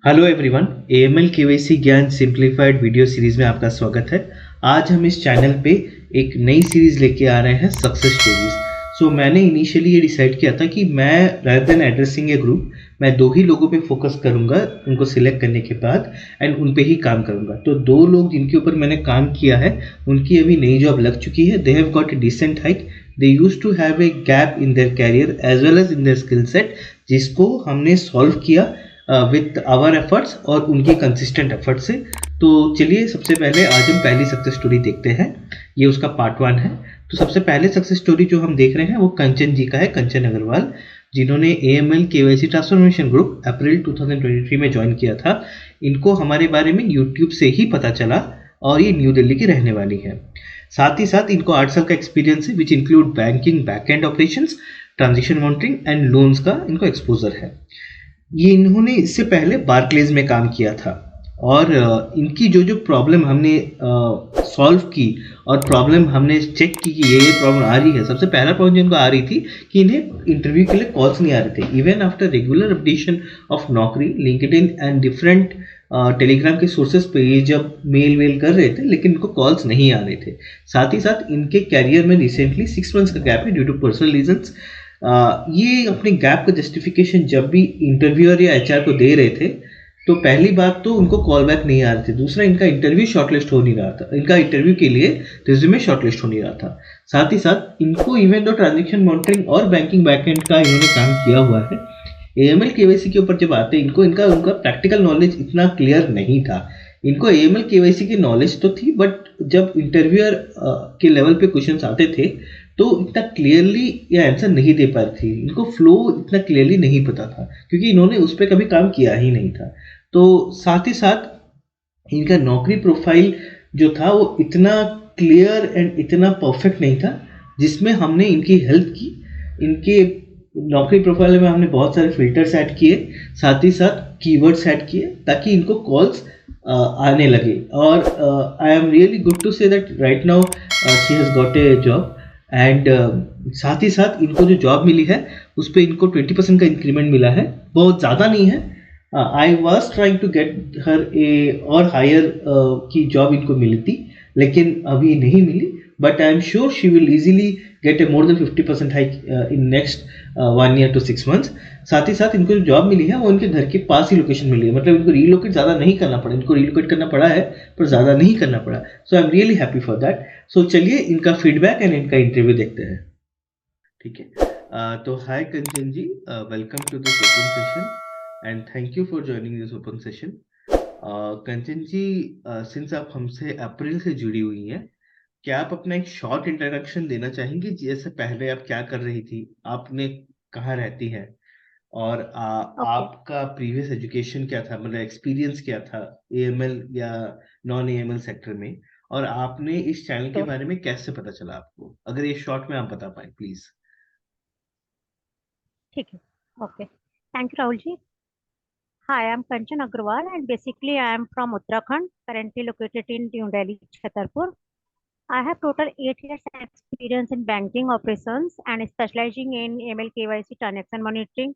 Hello everyone, AML KYC ज्ञान simplified video series में आपका स्वागत है। आज हम इस चैनल पे एक नई सीरीज लेके आ रहे हैं, सक्सेस स्टोरीज। मैंने इनिशियली ये डिसाइड किया था कि मैं रादर देन एड्रेसिंग ए ग्रुप, मैं दो ही लोगों पे फोकस करूंगा उनको सिलेक्ट करने के बाद, एंड उन पे ही काम करूंगा। तो दो लोग जिनके ऊपर मैंने काम किया है उनकी अभी नई जॉब लग चुकी है। They have got a decent hike. They use to have a gap in their career as well as in their skill set, जिसको हमने सॉल्व किया विथ आवर एफर्ट्स और उनकी कंसिस्टेंट एफर्ट से। तो चलिए सबसे पहले आज हम पहली सक्सेस स्टोरी देखते हैं। ये उसका पार्ट 1 है। तो सबसे पहले सक्सेस स्टोरी जो हम देख रहे हैं वो कंचन जी का है, कंचन अग्रवाल, जिन्होंने एएमएल केवाईसी ट्रांसफॉर्मेशन ग्रुप अप्रैल 2023 में ज्वाइन किया था। इनको हमारे बारे में यूट्यूब से ही पता चला और ये न्यू दिल्ली की रहने वाली है। साथ ही साथ इनको 8 साल का एक्सपीरियंस है, which include banking, back and operations, transaction monitoring and loans का इनको एक्सपोजर है। ये इन्होंने इससे पहले बार्कलेज में काम किया था और इनकी जो जो प्रॉब्लम हमने सॉल्व की और प्रॉब्लम हमने चेक की कि ये प्रॉब्लम आ रही है। सबसे पहला प्रॉब्लम जो इनको आ रही थी कि इन्हें इंटरव्यू के लिए कॉल्स नहीं आ रहे थे, even after regular updation of नौकरी, लिंक्डइन एंड डिफरेंट टेलीग्राम के सोर्सेज पे ये जब मेल वेल कर रहे थे, लेकिन इनको कॉल्स नहीं आ रहे थे। साथ ही साथ इनके कैरियर में रिसेंटली 6 मंथ्स का गैप है ड्यू टू पर्सनल रीजंस। ये अपने गैप का जस्टिफिकेशन जब भी इंटरव्यूअर या एचआर को दे रहे थे, तो पहली बात तो उनको कॉल बैक नहीं आ रहे थे, दूसरा इनका इंटरव्यू शॉर्टलिस्ट हो नहीं रहा था, इनका इंटरव्यू के लिए रिज्यूमे शॉर्टलिस्ट हो नहीं रहा था। साथ ही साथ इनको इवन दो ट्रांजेक्शन मॉनिटरिंग और बैंकिंग बैकएंड का इन्होंने काम किया हुआ है, एएमएल केवाईसी के ऊपर जब आते हैं इनको इनका उनका प्रैक्टिकल नॉलेज इतना क्लियर नहीं था। इनको एएमएल केवाईसी की नॉलेज तो थी, बट जब इंटरव्यूअर के लेवल पे क्वेश्चंस आते थे तो इतना क्लियरली ये आंसर नहीं दे पा रही थी। इनको फ्लो इतना क्लियरली नहीं पता था क्योंकि इन्होंने उस पर कभी काम किया ही नहीं था। तो साथ ही साथ इनका नौकरी प्रोफाइल जो था वो इतना क्लियर एंड इतना परफेक्ट नहीं था, जिसमें हमने इनकी हेल्प की। इनके नौकरी प्रोफाइल में हमने बहुत सारे फिल्टर्स ऐड किए, साथ ही साथ कीवर्ड्स ऐड किए ताकि इनको कॉल्स आने लगे। और I am really good to say that right now she has got a job. And साथ ही साथ इनको जो जॉब मिली है उस पर इनको 20% का इंक्रीमेंट मिला है, बहुत ज़्यादा नहीं है। I was trying to get her A or higher की जॉब इनको मिली थी, लेकिन अभी नहीं मिली। But I am sure she will easily get a more than 50% hike in next 1 year to 6 months। साथ ही साथ इनको जो जॉब मिली है वो इनके घर के पास ही लोकेशन मिली है, मतलब इनको रीलोकेट ज़्यादा नहीं करना पड़ा। इनको रीलोकेट करना पड़ा है पर ज़्यादा नहीं करना पड़ा। So I am really happy for that. So चलिए इनका फीडबैक एंड इनका इंटरव्यू देखते हैं। ठीक है। तो hi Kanchan ji, welcome to this open session and thank you for joining this open session. Kanchan ji, since आप हमसे अप्रैल से जुड़ी हुई हैं, क्या आप अपना एक शॉर्ट इंट्रोडक्शन देना चाहेंगी? जैसे पहले आप क्या कर रही थी, आपने कहाँ रहती हैं, और ओके। आपका प्रीवियस एजुकेशन क्या था, मतलब एक्सपीरियंस क्या था एएमएल या नॉन एएमएल सेक्टर में, और आपने इस चैनल के श्योर। बारे में कैसे पता चला आपको? अगर ये शॉर्ट में आप बता पाए प्लीज। ठीक है। Okay, thank you Rahul ji. Hi, I am Kanchan Agrawal and basically I am from Uttarakhand, currently located in New Delhi, Chhatarpur. I have total 8 years experience in banking operations and specializing in ML KYC, transaction monitoring,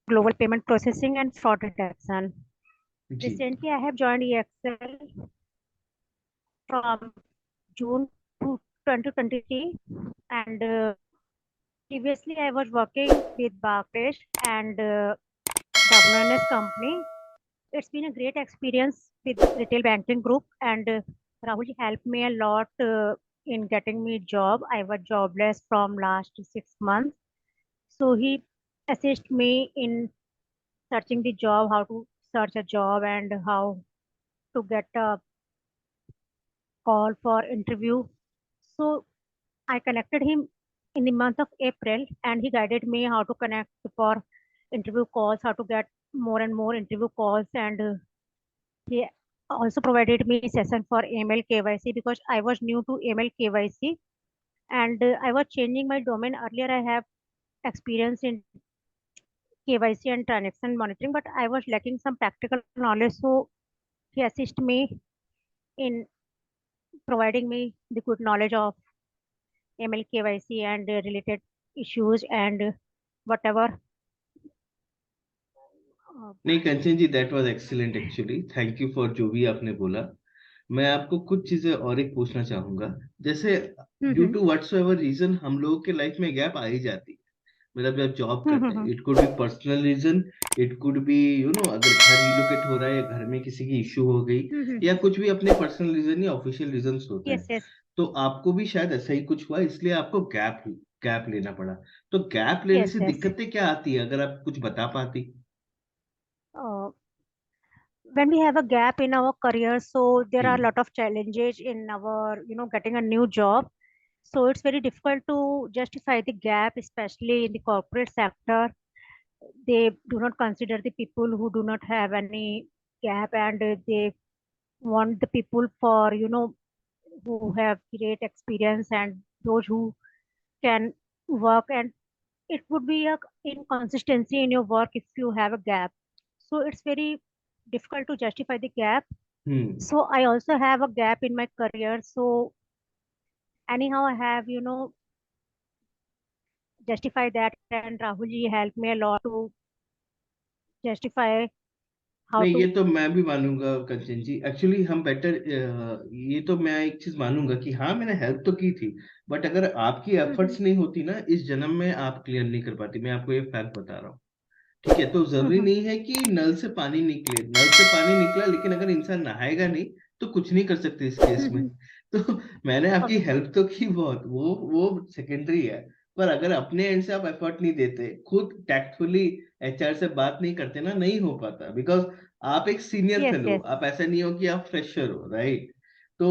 global payment processing and fraud detection. जी। Recently I have joined EXL from June 2023 and previously I was working with Barclays and WNS company. It's been a great experience with retail banking group and Rahul helped me a lot in getting me job. I was jobless from last 6 months. So he assist me in searching the job, how to search a job and how to get a call for interview. So I connected him in the month of April and he guided me how to connect for interview calls, how to get more and more interview calls and he also provided me session for ML KYC because I was new to ML KYC and I was changing my domain. Earlier, I have experience in KYC and transaction monitoring, but I was lacking some practical knowledge. So he assisted me in providing me the good knowledge of ML KYC and related issues and whatever नहीं Kanchan ji, that was excellent actually, thank you for जो भी आपने बोला। मैं आपको कुछ चीजें और एक पूछना चाहूंगा। जैसे due hmm to whatsoever reason हम लोगों के लाइफ में गैप आ ही जाती है। मतलब जब जॉब हम्म करते हैं, hmm it could be personal reason, it could be अगर घर रिलोकेट हो रहा है या घर में किसी की इशू हो गई, या कुछ भी अपने पर्सनल रीजन या ऑफिशियल रीजन होते हैं। यस यस तो आपको भी शायद ऐसा ही कुछ हुआ, इसलिए आपको गैप लेना पड़ा। तो गैप लेने यस से यस दिक्कतें क्या आती है, अगर आप कुछ बता पाती। when we have a gap in our career, so there are a hmm lot of challenges in our getting a new job. So it's very difficult to justify the gap, especially in the corporate sector. They do not consider the people who do not have any gap, and they want the people for who have great experience and those who can work. And it would be a inconsistency in your work if you have a gap. So it's very difficult to justify the gap. Hmm So I also have a gap in my career. So anyhow, I have justify that, and Rahul ji helped me a lot to justify how नहीं, ये to. तो मैं भी मानूंगा कंचन जी, actually हम better, ये तो मैं एक चीज मानूंगा कि हाँ मैंने हेल्प तो की थी, बट अगर आपकी Mhm, एफर्ट्स नहीं होती ना, इस जन्म में आप क्लियर नहीं कर पाती। मैं आपको ये फैक्ट बता रहा हूँ। ठीक है, तो जरूरी mhm. नहीं है कि नल से पानी निकले, नल से पानी निकला लेकिन अगर इंसान नहाएगा नहीं तो कुछ नहीं कर सकते इस केस में। तो मैंने आपकी Okay. हेल्प तो की बहुत, वो सेकेंडरी है। पर अगर अपने एंड से आप एफर्ट नहीं देते, खुद टैक्टफुली एचआर से बात नहीं करते ना, नहीं हो पाता। बिकॉज आप एक सीनियर Yes, फेलो, yes, आप ऐसा नहीं हो कि आप फ्रेशर हो, राइट? तो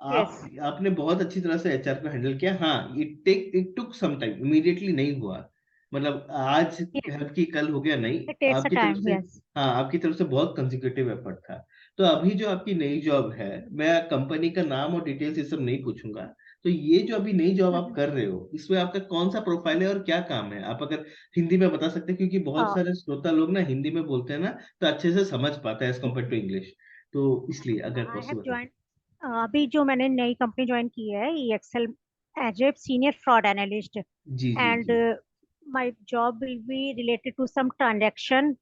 आप yes. आपने बहुत अच्छी तरह से एचआर को हैंडल किया। हाँ, it took some time, immediately नहीं हुआ। मतलब आज Yes, हेल्प की कल हो गया नहीं। it takes a आपकी तरफ time. से, Yes. हाँ आपकी तरफ से बहुत कंसेक्यूटिव एफर्ट था। तो अभी जो आपकी नई जॉब है, मैं कंपनी का नाम और डिटेल्स ये सब नहीं पूछूंगा। तो ये जो अभी नई जॉब आप Mhm. कर रहे हो, इसमें आपका कौन सा प्रोफाइल है और क्या काम है, आप अगर हिंदी में बता सकते हैं, क्योंकि बहुत Uh, सारे श्रोता लोग ना हिंदी में बोलते हैं ना, तो अच्छे से समझ पाते हैं एज कम्पेयर टू इंग्लिश। तो इसलिए अगर I have पॉसिबल है। joined. अभी जो मैंने नई कंपनी ज्वाइन की है, E Excel, as a senior fraud analyst. जी जी And जी। my job will be related to some transaction.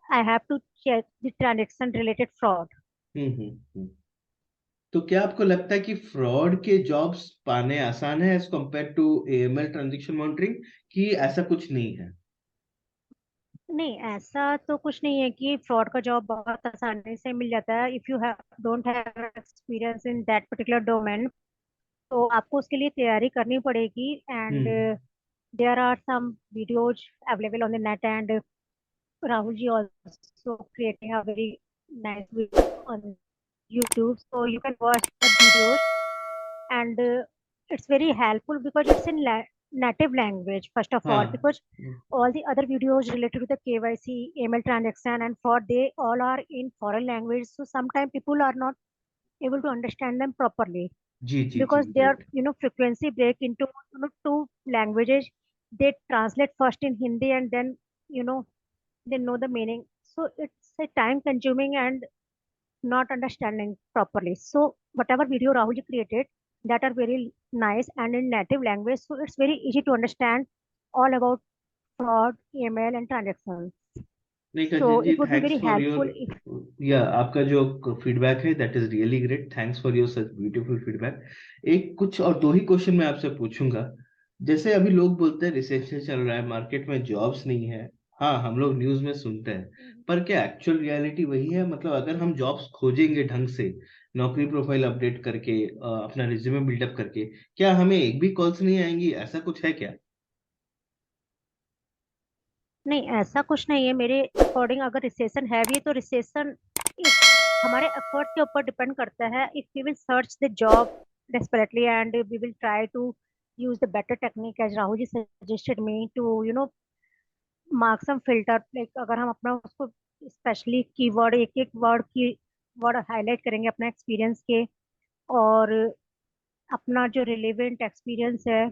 I have to check the transaction related fraud. हम्म। तो क्या आपको लगता है कि फ्रॉड के जॉब्स पाने आसान है as compare to AML transaction monitoring, कि ऐसा कुछ नहीं है? नहीं, ऐसा तो कुछ नहीं है कि फ्रॉड का जॉब बहुत आसानी से मिल जाता है. If you have don't have experience in that particular domain, तो आपको उसके लिए तैयारी करनी पड़ेगी. And hmm there are some videos available on the net, and Rahul ji also creating a very nice video on YouTube, so you can watch the videos. And it's very helpful because it's in native language first of all, हाँ because all the other videos related to the KYC, email transaction and fraud, they all are in foreign language, so sometimes people are not able to understand them properly, जी जी जी, because they are right. frequency break into two languages. They translate first in Hindi and then you know they know the meaning, so it's a time consuming and not understanding properly. So whatever video Rahul created, that are very nice and in native language, so it's very easy to understand all about fraud, email and transactions. नहीं Kanchan So जी, it would be thanks very for your, helpful if. या आपका जो feedback है that is really great, thanks for your such beautiful feedback. एक कुछ और दो ही क्वेश्चन मैं आपसे पूछूंगा। जैसे अभी लोग बोलते हैं रिसेशन चल रहा है, मार्केट में जॉब्स नहीं है। हाँ, हम लोग न्यूज में सुनते हैं, पर क्या एक्चुअल रियलिटी वही है? मतलब अगर हम जॉब्स खोजेंगे ढंग से, नौकरी प्रोफाइल अपडेट करके, अपना रिज्यूमे बिल्डअप करके, क्या हमें एक भी कॉल्स नहीं आएंगी? ऐसा कुछ है क्या? नहीं, ऐसा कुछ नहीं है मेरे अकॉर्डिंग. अगर रिसेशन है भी तो रिसेशन हमारे एफर्ट के ऊपर डिपेंड करता है. If we will search the job desperately and we will try to use the better technique as Rahul ji suggested me to mark some filter, like अगर हम अपना उसको स्पेशली कीवर्ड, एक एक वर्ड की वर्ड हाईलाइट करेंगे अपना experience के, और अपना जो रिलेवेंट एक्सपीरियंस है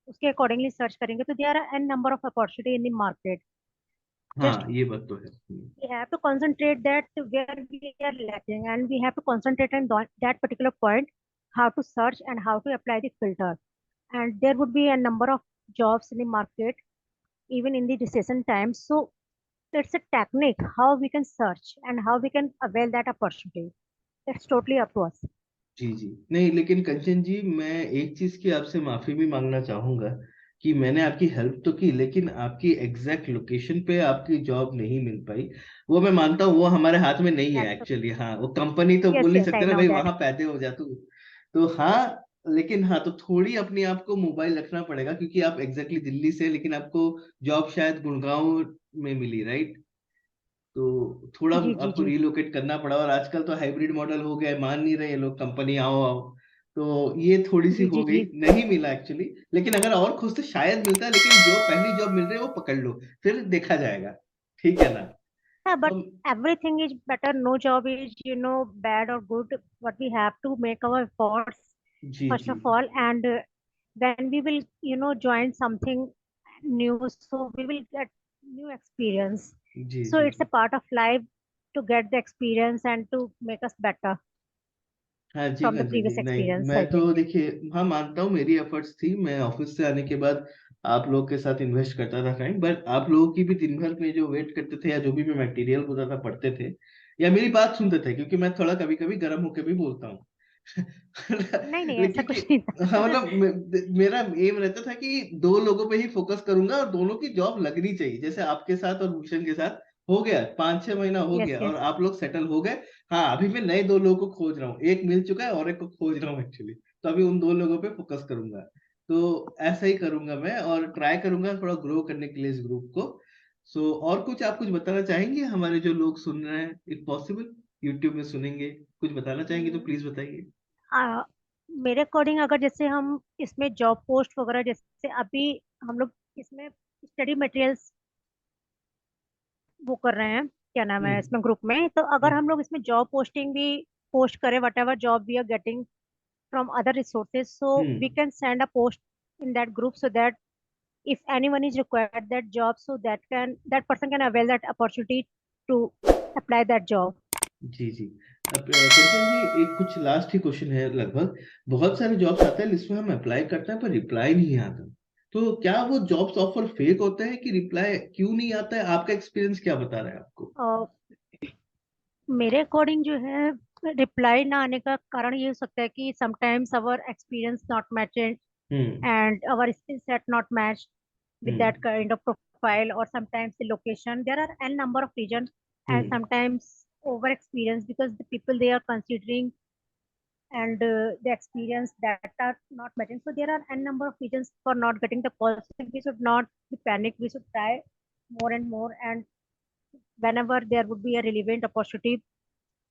उसके अकॉर्डिंगली सर्च करेंगे, तो there are an number of opportunity in the market. हाँ, Just ये बात तो है। we have to concentrate that where we are lacking, and we have to concentrate on that particular point, how to search and how to apply the filter. And there would be a number of jobs in the market even in the recession times. So it's a technique how we can search and how we can avail that opportunity. It's totally up to us. जी जी। नहीं, लेकिन कंचन जी, मैं एक चीज की आपसे माफी भी मांगना चाहूंगा कि मैंने आपकी हेल्प तो की, लेकिन आपकी एग्जैक्ट लोकेशन पे आपकी जॉब नहीं मिल पाई। वो मैं मानता हूँ, वो हमारे हाथ में नहीं है That's okay. एक्चुअली। हाँ, वो कंपनी तो Yes, बोल नहीं yes, सकते I ना know भाई that. वहां पैदे हो जा तू। तो हाँ, लेकिन हाँ, तो थोड़ी अपने आप को मोबाइल रखना पड़ेगा, क्योंकि आप एग्जैक्टली दिल्ली से, लेकिन आपको जॉब शायद गुड़गांव में मिली, राइट? तो थोड़ा जी जी आपको जी रिलोकेट करना पड़ा, और आजकल तो हाइब्रिड मॉडल हो गया है, मान नहीं रहे ये लोग कंपनी, आओ आओ। तो ये थोड़ी सी जी हो जी गई, जी। नहीं मिला एक्चुअली। लेकिन अगर और खुद से शायद मिलता है, लेकिन जो पहली जॉब मिल रही है वो पकड़ लो, फिर देखा जाएगा। ठीक है ना? Yeah, but तो everything is better. No job is, bad or good. But we have to make our efforts ji first ji of all, and when we will, join something new, so we will get new experience. Ji So ji it's a ji. part of life to get the experience and to make us better हाँ जी, from the Kanchan ji, previous नहीं experience, मैं I तो think. देखिए, हाँ मानता हूँ मेरी efforts थी, मैं ऑफिस से आने के बाद आप लोग के साथ इन्वेस्ट करता था टाइम, बट आप लोगों की भी दिन भर में जो वेट करते थे, या जो भी मैं मटेरियल होता था पढ़ते थे, या मेरी बात सुनते थे, क्योंकि मैं थोड़ा कभी कभी गर्म होकर भी बोलता हूँ। नहीं नहीं, ऐसा लेकिन कि कुछ नहीं हाँ, था। मतलब मेरा एम रहता था कि दो लोगों पे ही फोकस करूंगा, और दोनों की जॉब लगनी चाहिए, जैसे आपके साथ और भूषण के साथ हो गया, 5-6 महीना हो यस गया और यस। आप लोग सेटल हो गए। हाँ, अभी मैं नए दो लोगों को खोज रहा हूँ, एक मिल चुका है और एक को खोज रहा हूँ एक्चुअली। तो अभी उन दो लोगों पे फोकस करूंगा। तो ऐसा ही करूंगा मैं, और ट्राई करूंगा थोड़ा ग्रो करने के लिए इस ग्रुप को। सो और कुछ आप कुछ बताना चाहेंगे, हमारे जो लोग सुन रहे हैं, इफ पॉसिबल, यूट्यूब में सुनेंगे, कुछ बताना चाहेंगे तो प्लीज बताइए। आ, मेरे अकॉर्डिंग अगर जैसे हम इसमें जॉब पोस्ट वगैरह, जैसे अभी हम लोग इसमें स्टडी मटेरियल्स वो कर रहे हैं, क्या नाम है, हम्म इसमें ग्रुप में, तो अगर हम्म हम लोग इसमें जॉब पोस्टिंग भी पोस्ट करें, whatever job we are getting from other resources, so we hmm. Can send a post in that group so that if anyone is required that job, so that person can avail that opportunity to apply that job. जी जी। अब कंचन जी, एक कुछ last ही question है लगभग। बहुत सारे jobs आते हैं जिसमें हम अप्लाई करते हैं पर रिप्लाई नहीं आता, तो क्या वो जॉब्स ऑफर फेक होते हैं, कि रिप्लाई क्यों नहीं आता है? आपका एक्सपीरियंस क्या बता रहा है आपको? और मेरे अकॉर्डिंग जो है, रिप्लाई ना आने का कारण ये हो सकता है कि sometimes our experience not matched hmm and our skill set not matched with that hmm kind of profile, or sometimes the location. There are n number of reasons, and hmm sometimes over experience, because the people they are considering and the experience that are not matching. So there are n number of reasons for not getting the call. So we should not be panic. We should try more and more, and whenever there would be a relevant opportunity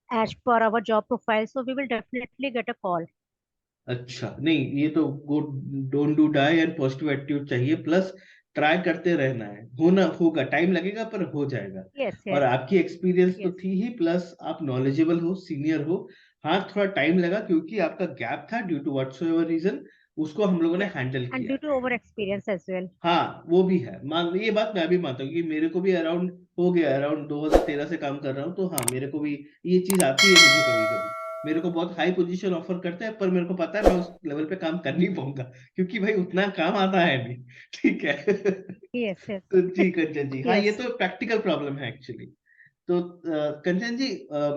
as per our job profile, so we will definitely get a call. अच्छा, नहीं ये तो good, don't do die and positive attitude चाहिए, plus try करते रहना है, होना होगा, टाइम लगेगा पर हो जाएगा। Yes, और yes, आपकी एक्सपीरियंस तो yes, थी ही, प्लस आप नॉलेजेबल हो, सीनियर हो। हाँ, थोड़ा टाइम लगा क्योंकि आपका गैप था ड्यू टू व्हाटसोएवर रीजन, उसको हम लोगों ने yes, हैंडल and किया। due to over experience as well. हाँ, वो भी है, मान ये बात मैं भी मानता हूँ कि मेरे को भी अराउंड हो गया, अराउंड 2013 से काम कर रहा हूँ, तो हाँ मेरे को भी ये चीज आती है मुझे कभी कभी। मेरे को बहुत हाई पोजीशन ऑफर करते हैं, पर मेरे को पता है मैं उस लेवल पे काम कर नहीं पाऊंगा, क्योंकि भाई उतना काम आता है नहीं। ठीक है। Yes, yes, तो जी कंचन जी, हाँ ये yes. तो प्रैक्टिकल प्रॉब्लम है एक्चुअली। तो कंचन जी,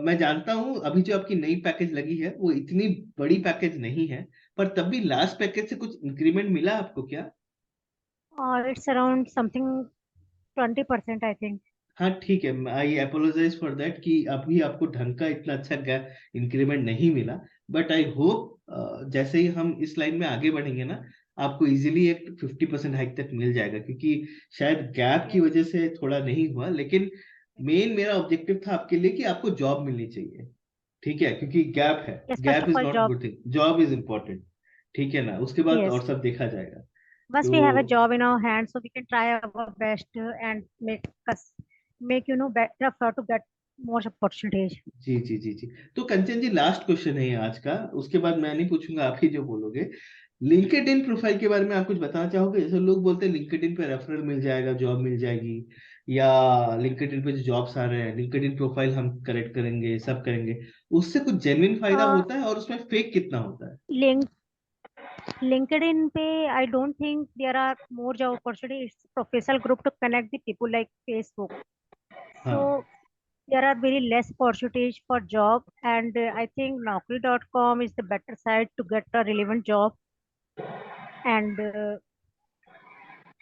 मैं जानता हूँ अभी जो आपकी नई पैकेज लगी है वो इतनी बड़ी पैकेज नहीं है, पर तब भी लास्ट पैकेज से कुछ इंक्रीमेंट मिला आपको क्या? It's around something 20%, I think. हाँ ठीक है, आई अपोलोजाइज फॉर दैट कि अभी आपको ढंग का इतना अच्छा इंक्रीमेंट नहीं मिला। बट आई होप जैसे ही हम इस लाइन में आगे बढ़ेंगे ना, आपको इजीली एक 50% हाइक तक मिल जाएगा, क्योंकि शायद गैप की Yes, वजह से थोड़ा नहीं हुआ, लेकिन मेन मेरा ऑब्जेक्टिव था आपके लिए कि आपको जॉब मिलनी चाहिए। ठीक है, क्योंकि गैप है, yes. First gap of is all, not a job. Good thing, job is important. ठीक है ना? उसके बाद Yes. और सब देखा जाएगा। Once we have a तो job in our hands, so we can try our best and make better effort to get more opportunities. जी जी जी जी। तो कंचन जी, लास्ट क्वेश्चन है ये आज का, उसके बाद मैं नहीं पूछूंगा, आप ही जो बोलोगे। लिंक्डइन प्रोफाइल के बारे में आप कुछ बताना चाहोगे? जैसे लोग बोलते हैं लिंक्डइन पे रेफरल मिल जाएगा, जॉब मिल जाएगी, या लिंक्डइन पे जो जॉब्स आ रहे हैं लिंक्डइन प्रोफाइल हम करेक्ट करेंगे, सब करेंगे, उससे कुछ जेन्युइन फायदा Uh, होता है, और उसमें फेक कितना होता है? link LinkedIn pay, I don't think there are more job opportunities. It's professional group to connect the people like Facebook. हाँ। So there are very less opportunities for job, and I think Naukri.com is the better site to get a relevant job. And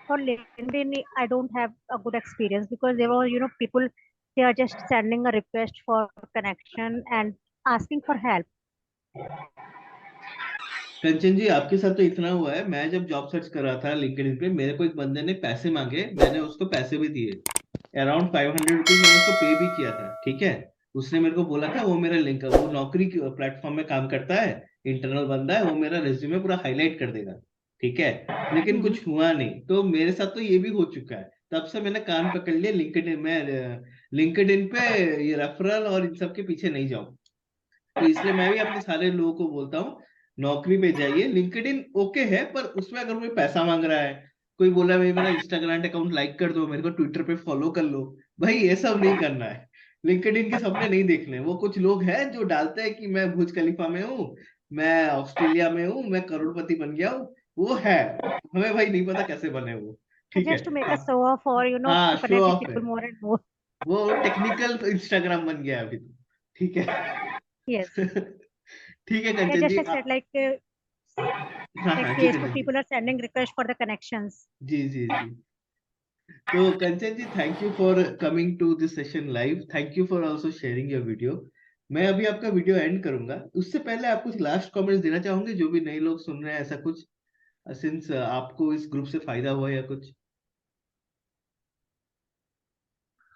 for LinkedIn, I don't have a good experience because there were, people, they are just sending a request for connection and asking for help. कंचन जी, आपके साथ तो इतना हुआ है, मैं जब job search कर रहा था लिंक्डइन पे, मेरे को एक बंदे ने पैसे मांगे, मैंने उसको पैसे भी दिए, अराउंड 500 रुपीज मैंने उसको पे भी किया था, ठीक है। उसने मेरे को बोला था वो मेरा लिंक, वो नौकरी प्लेटफॉर्म में काम करता है, इंटरनल बंदा है, वो मेरा रिज्यूमे पूरा हाईलाइट कर देगा, ठीक है। लेकिन हम्म, कुछ हुआ नहीं, तो मेरे साथ तो ये भी हो चुका है। तब से मैंने कान पकड़ लिया, लिंक्डइन में, लिंक्डइन पे ये रेफरल और इन सब के पीछे नहीं जाऊं। तो इसलिए मैं भी अपने सारे लोगों को बोलता हूँ, नौकरी पे जाइए। लिंक्डइन ओके है, पर उसमें अगर कोई पैसा मांग रहा है, कोई बोला भाई मेरा इंस्टाग्राम अकाउंट लाइक कर दो, मेरे को ट्विटर पे फॉलो कर लो, भाई ये सब नहीं करना है। लिंक्डइन के सपने नहीं देखने। वो कुछ लोग हैं जो डालते हैं कि मैं बुर्ज खलीफा में हूँ, मैं ऑस्ट्रेलिया में हूँ, मैं करोड़पति बन गया हूँ, वो है। हमें भाई नहीं पता कैसे बने वो, ठीक है। just to make a show off, or हाँ, to show connect with of है। people more and more. वो टेक्निकल इंस्टाग्राम बन गया है अभी तो, ठीक है। Yes, ठीक है yeah, Kanchan just ji, I said हाँ like हाँ जी Facebook Kanchan ji, people are sending requests for the connections. जी जी जी। तो Kanchan ji, thank you for coming to this session live, thank you for also sharing your video. मैं अभी आपका video and करूंगा, उससे पहले आप कुछ लास्ट कमेंट्स देना चाहोगे, जो भी नए लोग सुन रहे हैं, ऐसा कुछ, सिंस आपको इस ग्रुप से फायदा हुआ या कुछ।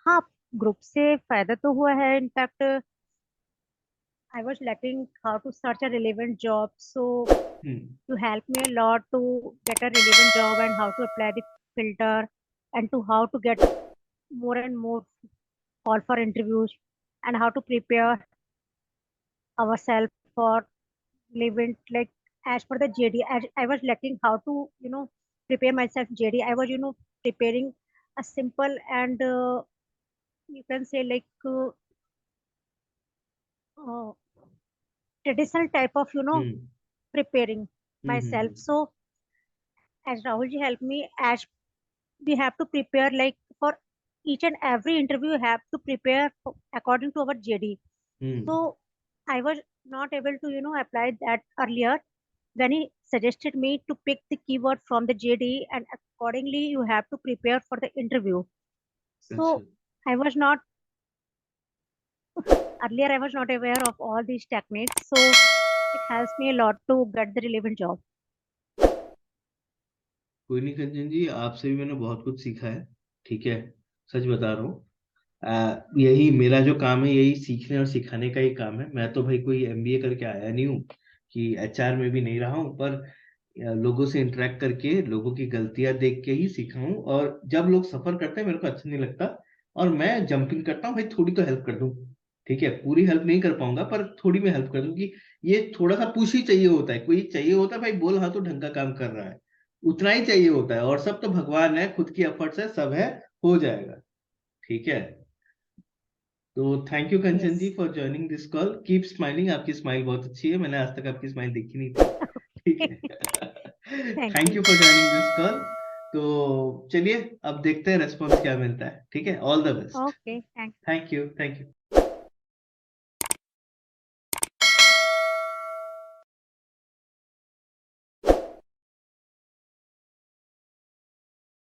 हाँ, ग्रुप से फायदा तो हुआ है. In fact I was lacking how to search a relevant job, so hmm. you helped me a lot to get a relevant job and how to apply the filter and to how to get more and more call for interviews and how to prepare ourselves for relevant, like as per the JD. I was lacking how to prepare myself JD. I was preparing a simple and you can say like uh, traditional type of hmm. preparing myself. Hmm. So as Rahulji helped me, as we have to prepare like for each and every interview, you have to prepare according to our JD. Hmm. So I was not able to apply that earlier when he suggested me to pick the keyword from the JD, and accordingly you have to prepare for the interview. अच्छा। So I was not earlier, I was not aware of all these techniques, so it helps me a lot to get the relevant job. कोई नहीं कंचन जी, आपसे भी मैंने बहुत कुछ सीखा है, ठीक है, सच बता रहा हूँ। यही मेरा जो काम है, यही सीखने और सिखाने का ही काम है। मैं तो भाई कोई एमबीए करके आया नहीं हूँ, कि एचआर में भी नहीं रहा हूँ, पर लोगों से इंटरेक्ट करके, लोगों की गलतियां देख के ही सीखा हूँ। और जब लोग सफर करते हैं मेरे को अच्छा नहीं लगता, और मैं जंपिंग करता हूँ, भाई थोड़ी तो हेल्प कर दूँ, ठीक है। पूरी हेल्प नहीं कर पाऊंगा, पर थोड़ी मैं हेल्प कर दूँ, कि ये थोड़ा सा पुश ही चाहिए होता है, कोई चाहिए होता है भाई, बोल हाँ तो ढंग का काम कर रहा है, उतना ही चाहिए होता है। और सब तो भगवान है, खुद की एफर्ट्स है, सब है, हो जाएगा, ठीक है। तो thank you Kanchan ji Yes. For joining this call, keep smiling, आपकी स्माइल बहुत अच्छी है, मैंने आज तक आपकी स्माइल देखी नहीं थी, ठीक है। Thank thank you. You for joining this call. तो चलिए, अब देखते हैं रेस्पॉन्स क्या मिलता है, ठीक है। All the best. Okay, thank you. Thank you, thank you.